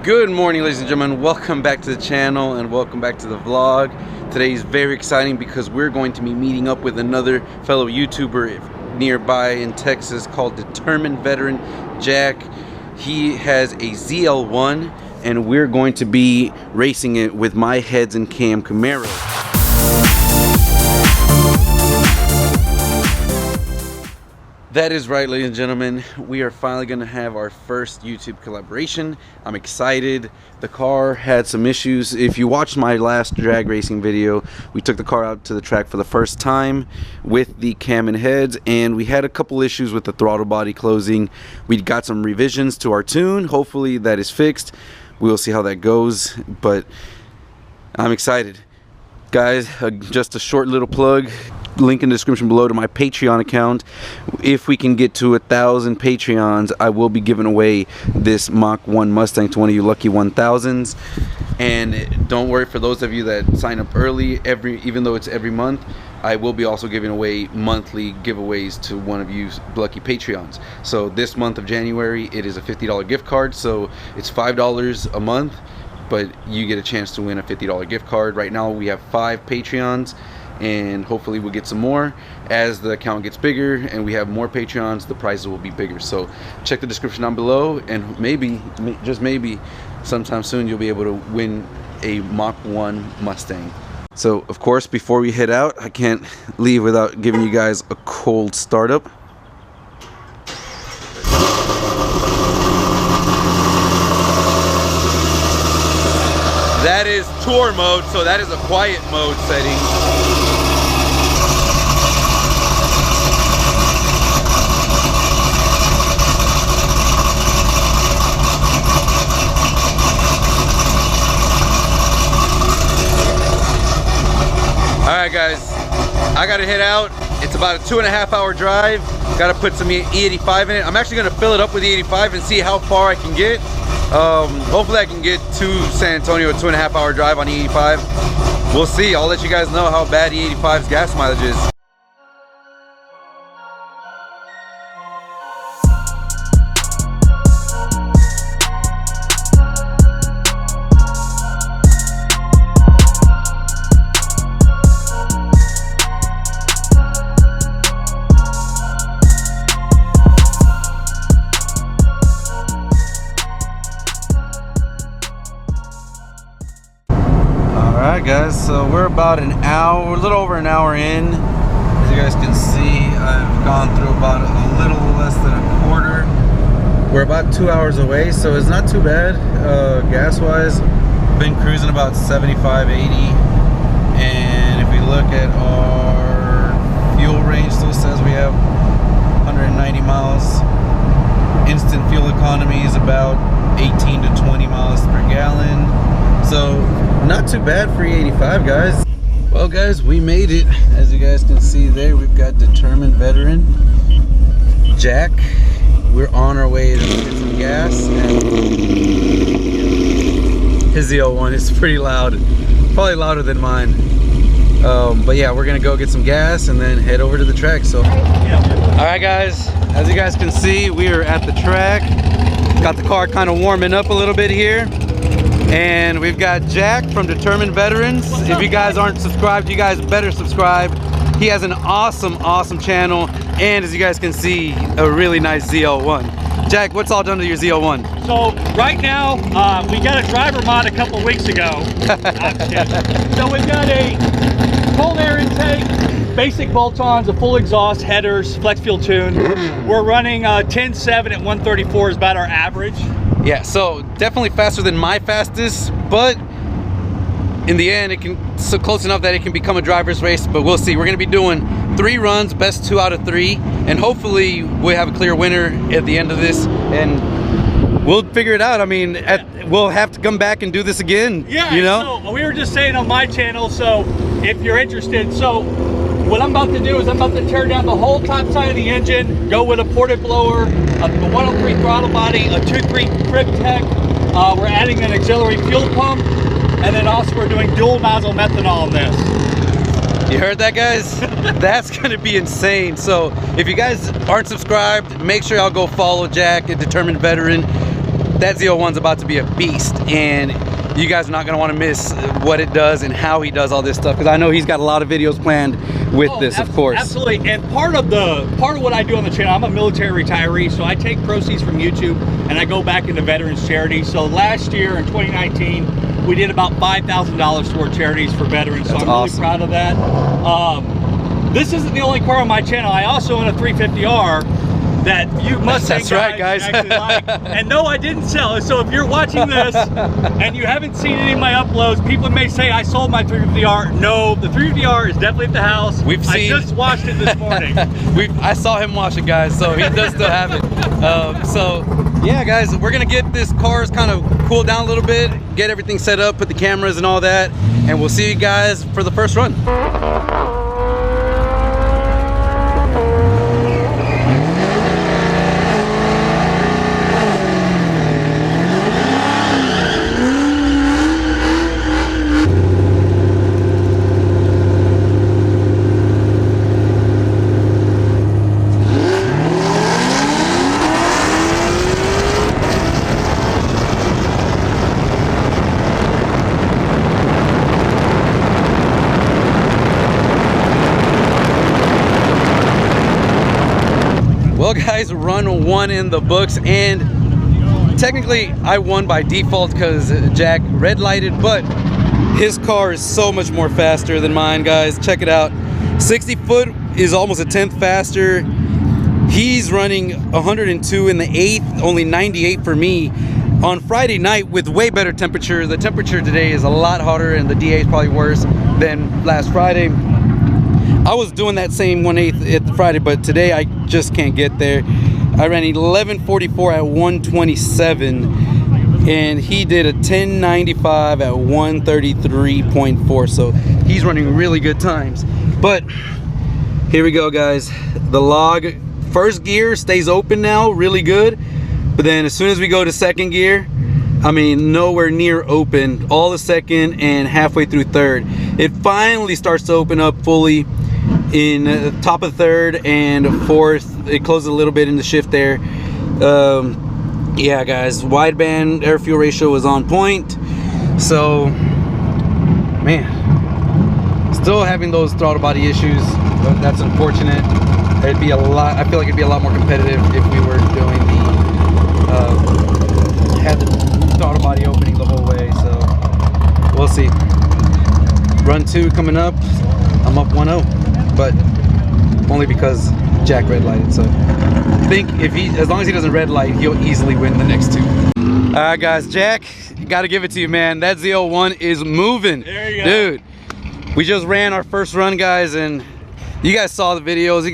Good morning, ladies and gentlemen. Welcome back to the channel and welcome back to the vlog. Today is very exciting because we're going to be meeting up with another fellow YouTuber nearby in Texas called Determined Veteran Jack. He has a ZL1 and we're going to be racing it with my heads and cam Camaro. That is right, ladies and gentlemen. We are finally going to have our first YouTube collaboration. I'm excited. The car had some issues. If you watched my last drag racing video, we took the car out to the track for the first time with the cam and heads, and we had a couple issues with the throttle body closing. We got some revisions to our tune. Hopefully that is fixed. We'll see how that goes, but I'm excited. Guys, just a short little plug. Link in the description below to my Patreon account. If we can get to 1,000 Patreons, I will be giving away this Mach 1 Mustang to one of you lucky 1000s. And don't worry, for those of you that sign up early, even though it's every month, I will be also giving away monthly giveaways to one of you lucky Patreons. So this month of January, it is a $50 gift card, so it's $5 a month, but you get a chance to win a $50 gift card. Right now we have 5 Patreons, and hopefully we'll get some more. As the account gets bigger and we have more Patreons, the prizes will be bigger. So check the description down below, and maybe, just maybe, sometime soon you'll be able to win a Mach 1 Mustang. So of course, before we head out, I can't leave without giving you guys a cold startup. That is tour mode, so that is a quiet mode setting. Alright guys, I gotta head out. It's about a 2.5 hour drive. Gotta put some E85 in it. I'm actually gonna fill it up with E85 and see how far I can get. Hopefully I can get to San Antonio, a 2.5 hour drive on E85. We'll see. I'll let you guys know how bad E85's gas mileage is. Alright guys, so we're about an hour, a little over an hour in. As you guys can see, I've gone through about a little less than a quarter. We're about 2 hours away, so it's not too bad gas wise. Been cruising about 75, 80. And if we look at our fuel range, still says we have 190 miles. Instant fuel economy is about 18 to 20 miles per gallon. So not too bad for E85, guys. Well guys, we made it. As you guys can see there, we've got Determined Veteran Jack. We're on our way to get some gas, and his ZL1 is pretty loud, probably louder than mine. But yeah, we're gonna go get some gas and then head over to the track. So alright guys, as you guys can see, we are at the track. Got the car kind of warming up a little bit here. And we've got Jack from Determined Veterans. If you guys aren't subscribed, you guys better subscribe. He has an awesome channel, and as you guys can see, a really nice ZL1. Jack, what's all done to your ZL1? So right now, we got a driver mod a couple weeks ago. I'm kidding. So we've got a cold air intake, basic bolt-ons, a full exhaust, headers, flex fuel tune. We're running 10.7 at 134 is about our average. Yeah, so definitely faster than my fastest, but in the end, it can so close enough that it can become a driver's race. But we'll see. We're going to be doing 3 runs, best 2 out of 3, and hopefully we'll have a clear winner at the end of this, and we'll figure it out. I mean, we'll have to come back and do this again. Yeah, you know. So we were just saying on my channel. So if you're interested, so what I'm about to do is I'm about to tear down the whole top side of the engine, go with a ported blower, a 103 throttle body, a 2.3 Crib Tech. We're adding an auxiliary fuel pump, and then also we're doing dual nozzle methanol on this. You heard that, guys? That's gonna be insane. So if you guys aren't subscribed, make sure y'all go follow Jack at Determined Veteran. that ZL1's about to be a beast, and you guys are not going to want to miss what it does and how he does all this stuff, because I know he's got a lot of videos planned with this, of course. Absolutely. And part of what I do on the channel, I'm a military retiree, so I take proceeds from YouTube and I go back into veterans charities. So last year in 2019, we did about $5,000 toward charities for veterans. So I'm really proud of that. This isn't the only car on my channel. I also own a 350R that you must That's right, guys. actually like. And no, I didn't sell it. So if you're watching this and you haven't seen any of my uploads, people may say I sold my 350R. No, the 350R is definitely at the house. I just washed it this morning. I saw him wash it, guys, so he does still have it. So yeah, guys, we're gonna get this car's kind of cooled down a little bit, get everything set up, put the cameras and all that, and we'll see you guys for the first run. Well, guys, run 1 in the books, and technically I won by default because Jack red lighted, but his car is so much more faster than mine, guys. Check it out. 60 foot is almost a 10th faster. He's running 102 in the 8th, only 98 for me. On Friday night with way better temperature. The temperature today is a lot hotter and the DA is probably worse than last Friday. I was doing that same 1/8 at the Friday, but today I just can't get there. I ran 1144 at 127, and he did a 1095 at 133.4. So he's running really good times. But here we go, guys. The log, first gear stays open now, really good. But then as soon as we go to second gear, I mean, nowhere near open. All the second and halfway through third. It finally starts to open up fully in the top of third and fourth. It closes a little bit in the shift there. Yeah, guys, wideband air fuel ratio was on point. So, man, still having those throttle body issues. That's unfortunate. It'd be a lot. I feel like it'd be a lot more competitive if we were doing had the throttle body opening the whole way. So we'll see. Run 2 coming up. I'm up 1-0, but only because Jack red lighted. So I think as long as he doesn't red light, he'll easily win the next 2. All right, guys, Jack, got to give it to you, man. That ZL1 is moving. There you go. Dude, we just ran our first run, guys, and you guys saw the videos.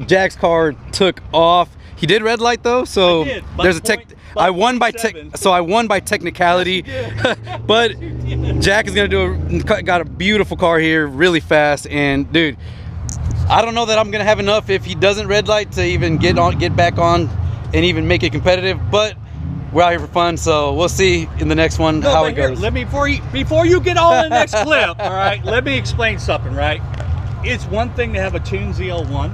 Jack's car took off. He did red light though, so there's a tech. I won by technicality, but Jack is gonna got a beautiful car here, really fast. And dude, I don't know that I'm gonna have enough if he doesn't red light to even get back on, and even make it competitive. But we're out here for fun, so we'll see in the next one how it goes. Let me before you get on the next clip, all right? Let me explain something, right? It's one thing to have a tuned ZL1,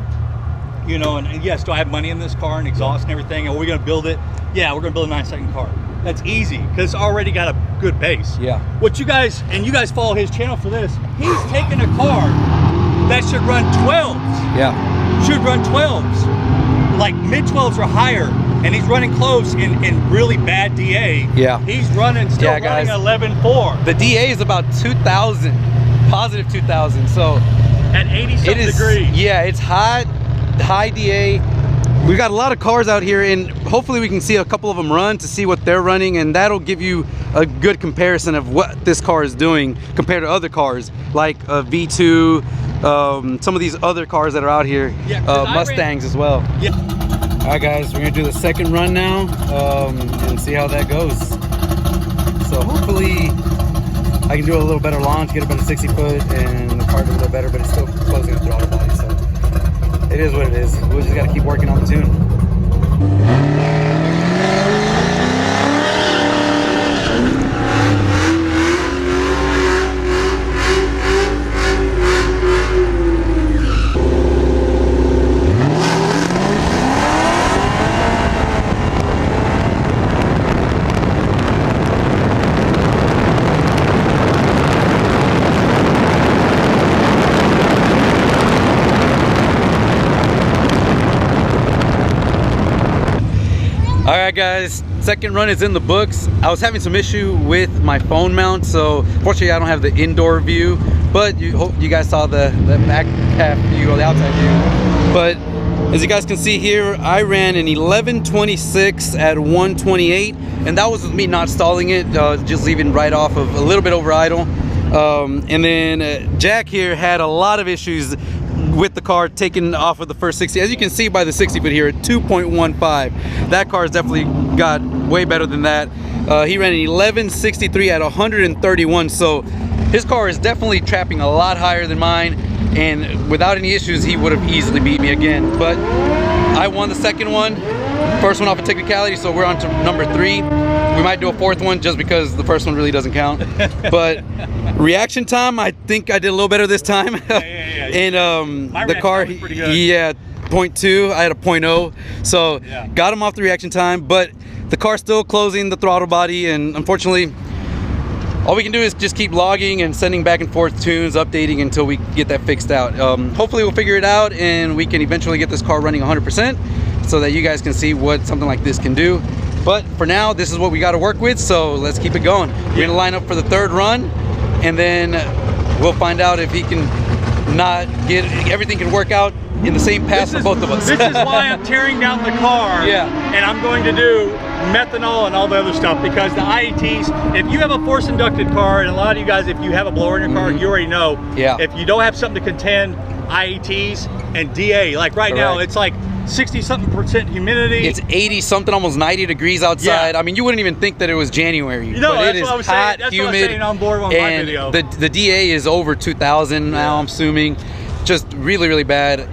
you know, and yes, do I have money in this car and exhaust and everything? Are we gonna build it? Yeah, we're gonna build a 9-second car. That's easy because it's already got a good base. Yeah. What you guys follow his channel for this. He's taking a car that should run 12s. Yeah. Should run 12s, like mid 12s or higher, and he's running close in really bad DA. Yeah. He's running still running 11.4. The DA is about 2,000, positive 2,000. So at 80-something degrees. Yeah, it's hot, high DA. We've got a lot of cars out here, and hopefully we can see a couple of them run to see what they're running, and that'll give you a good comparison of what this car is doing compared to other cars like a V2, some of these other cars that are out here, yeah, Mustangs as well. Yeah. All right, guys, we're gonna do the second run now, and see how that goes. So hopefully I can do a little better launch, get up in a 60 foot, and the car do a little better, but it's still closing the throttle body. So it is what it is. We just got to keep working on the tune. right, guys, second run is in the books. I was having some issue with my phone mount, so fortunately I don't have the indoor view, but hope you guys saw the back half view or the outside view. But as you guys can see here, I ran an 1126 at 128, and that was with me not stalling it, just leaving right off of a little bit over idle. And then Jack here had a lot of issues with the car taken off of the first 60. As you can see by the 60 foot here at 2.15, that car has definitely got way better than that. He ran an 1163 at 131, so his car is definitely trapping a lot higher than mine, and without any issues he would have easily beat me again. But I won the second one, first one off of technicality, so we're on to number 3. We might do a fourth one just because the first one really doesn't count. But reaction time, I think I did a little better this time. And the car, yeah, 0.2, I had a 0.0, so got him off the reaction time. But the car's still closing the throttle body, and unfortunately all we can do is just keep logging and sending back and forth tunes, updating until we get that fixed out. Hopefully we'll figure it out and we can eventually get this car running 100% so that you guys can see what something like this can do. But for now, this is what we got to work with, so let's keep it going. We're gonna line up for the third run, and then we'll find out if he can not get, everything can work out in the same path for both of us. This is why I'm tearing down the car, and I'm going to do methanol and all the other stuff, because the IETs, if you have a force inducted car, and a lot of you guys, if you have a blower in your car, you already know, if you don't have something to contend IETs and DA, like right now, it's like 60-something% humidity. It's 80-something, almost 90 degrees outside. I mean, you wouldn't even think that it was January. You know, but that's it is what I was hot, saying. That's humid, what I was saying on board on my video. The DA is over 2,000 now, I'm assuming. Just really, really bad.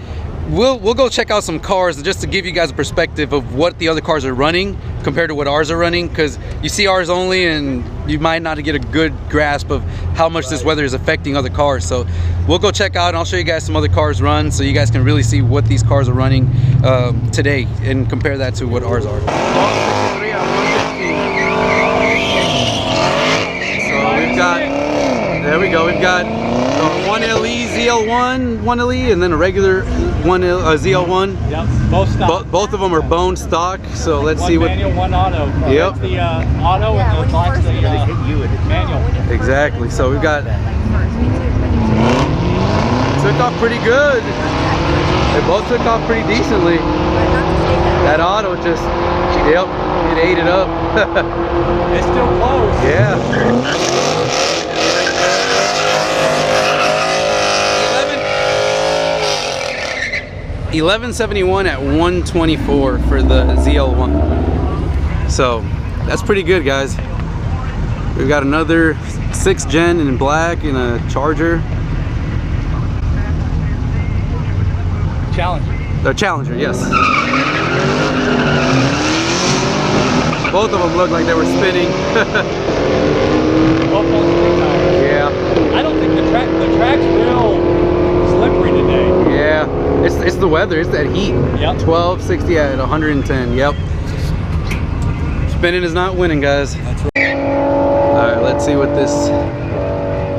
We'll go check out some cars just to give you guys a perspective of what the other cars are running compared to what ours are running, because you see ours only and you might not get a good grasp of how much this weather is affecting other cars. So we'll go check out and I'll show you guys some other cars run so you guys can really see what these cars are running today and compare that to what ours are. So we've got, there we go, we've got 1LE ZL1 1LE and then a regular ZL1. Yep, both stock. Both of them are bone stock. So let's see what. One manual, one auto. Yep. That's the auto, and the black's the manual. Exactly. So we've got. Took off pretty good. They both took off pretty decently. That auto just, it ate it up. It's still close. Yeah. 1171 at 124 for the ZL1. So that's pretty good, guys. We've got another 6th gen in black and a Charger. Challenger. The Challenger, yes. Both of them look like they were spinning. Yeah. I don't think the track's real slippery today. Yeah. It's the weather, it's that heat. Yep. 1260 at 110. Yep. Spinning is not winning, guys. That's right. Alright, let's see what this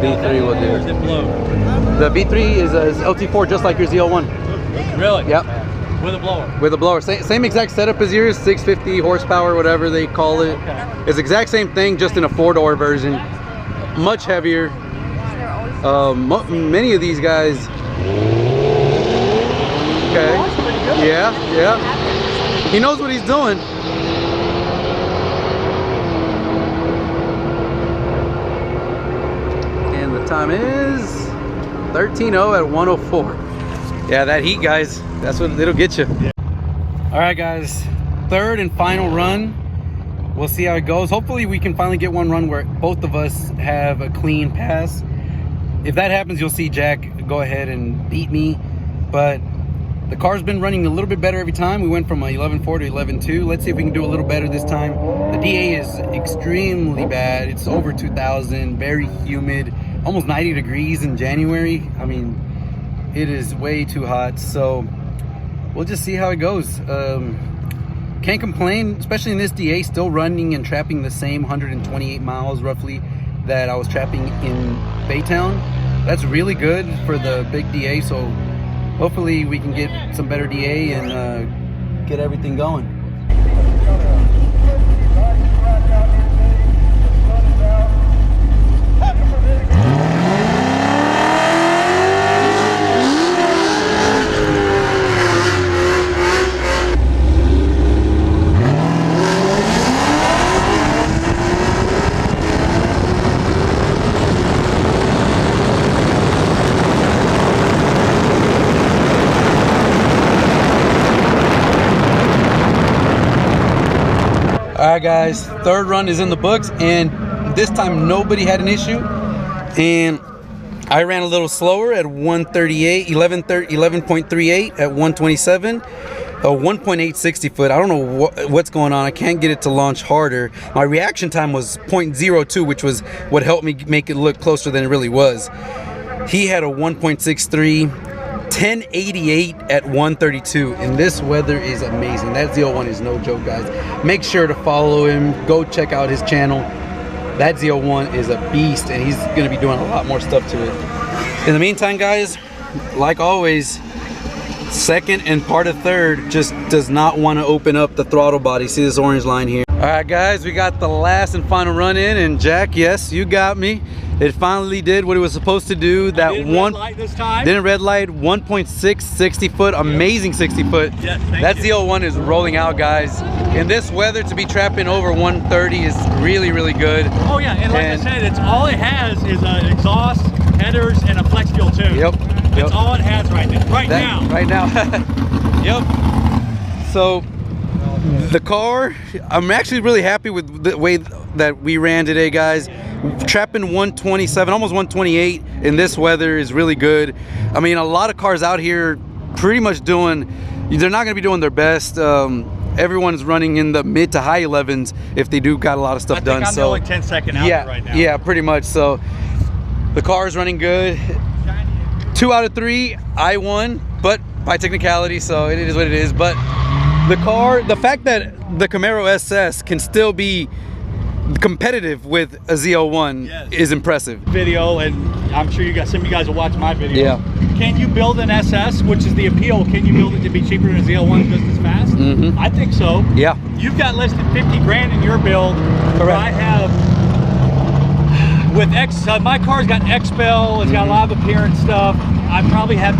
B3 will do. The B3 is a LT4 just like your ZL1. Really? Yep. With a blower. With a blower. Same exact setup as yours, 650 horsepower, whatever they call it. Okay. It's the exact same thing, just in a 4-door version. Much heavier. Many of these guys. Okay. Yeah. He knows what he's doing. And the time is 13:0 at 104. Yeah, that heat, guys. That's what it'll get you. Yeah. All right, guys. Third and final run. We'll see how it goes. Hopefully we can finally get one run where both of us have a clean pass. If that happens, you'll see Jack go ahead and beat me. But the car's been running a little bit better every time. We went from a 11.4 to 11.2. Let's see if we can do a little better this time. The DA is extremely bad. It's over 2,000, very humid, almost 90 degrees in January. I mean, it is way too hot. So we'll just see how it goes. Can't complain, especially in this DA, still running and trapping the same 128 miles roughly that I was trapping in Baytown. That's really good for the big DA, so hopefully we can get some better DA and get everything going. right, guys, third run is in the books, and this time nobody had an issue, and I ran a little slower at 138, 11.38 at 127, 1.8 60 foot. I don't know what's going on. I can't get it to launch harder. My reaction time was 0.02, which was what helped me make it look closer than it really was. He had a 1.63, 1088 at 132, and this weather is amazing. That ZL1 is no joke, guys. Make sure to follow him. Go check out his channel. That ZL1 is a beast, and he's going to be doing a lot more stuff to it. In the meantime, guys, like always, second and part of third just does not want to open up the throttle body. See this orange line here? All right, guys, we got the last and final run in, and Jack, yes, you got me. It finally did what it was supposed to do. That didn't red light this time. Didn't red light. 1.6 60 foot, amazing 60 foot. Yes, that ZL1 is rolling out, guys. In this weather, to be trapping over 130 is really, really good. Oh yeah, and like I said, it's all it has is exhaust, headers, and a flex fuel tube. Yep. That's all it has right now. Right now. Yep. So the car, I'm actually really happy with the way that we ran today, guys. Trapping 127, almost 128 in this weather is really good. I mean, a lot of cars out here pretty much doing, they're not going to be doing their best. Everyone's running in the mid to high 11s if they do got a lot of stuff done. I'm so only 10 second out right now. Yeah, pretty much. So the car is running good. 2 out of 3, I won, but by technicality, so it is what it is. But the car, the fact that the Camaro SS can still be competitive with a ZL1 is impressive. Video, and I'm sure you guys, some of you guys will watch my video. Yeah. Can you build an SS, which is the appeal? Can you build it to be cheaper than a ZL1 just as fast? Mm-hmm. I think so. Yeah. You've got less than 50 grand in your build. Correct. I have with my car's got XPEL, it's got a lot of appearance stuff. I probably have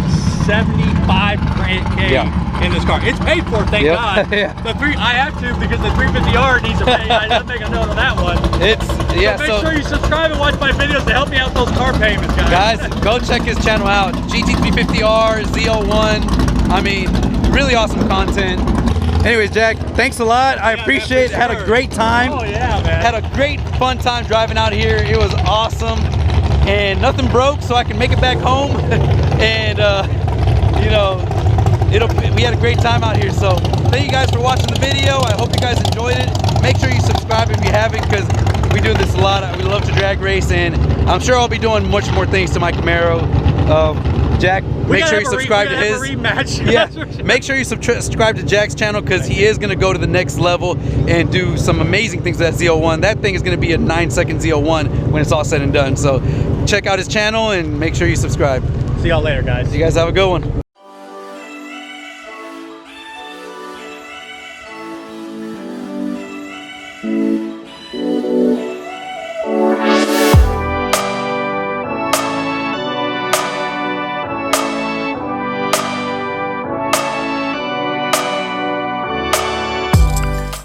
75K in this car. It's paid for, thank God. Yeah. I have to, because the 350R needs to pay. I didn't make a note of that one. So make sure you subscribe and watch my videos to help me out those car payments, guys. Guys, go check his channel out. GT350R, ZL1. I mean, really awesome content. Anyways, Jack, thanks a lot. I appreciate it. Had a great time. Oh yeah, man. Had a great fun time driving out here. It was awesome. And nothing broke, so I can make it back home. And you know, we had a great time out here. So thank you guys for watching the video. I hope you guys enjoyed it. Make sure you subscribe if you haven't, because we do this a lot. We love to drag race, and I'm sure I'll be doing much more things to my Camaro. Jack, make sure you subscribe to his. Yeah, make sure you subscribe to Jack's channel, because he is going to go to the next level and do some amazing things with that ZL1. That thing is going to be a 9-second ZL1 when it's all said and done. So check out his channel and make sure you subscribe. See y'all later, guys. You guys have a good one.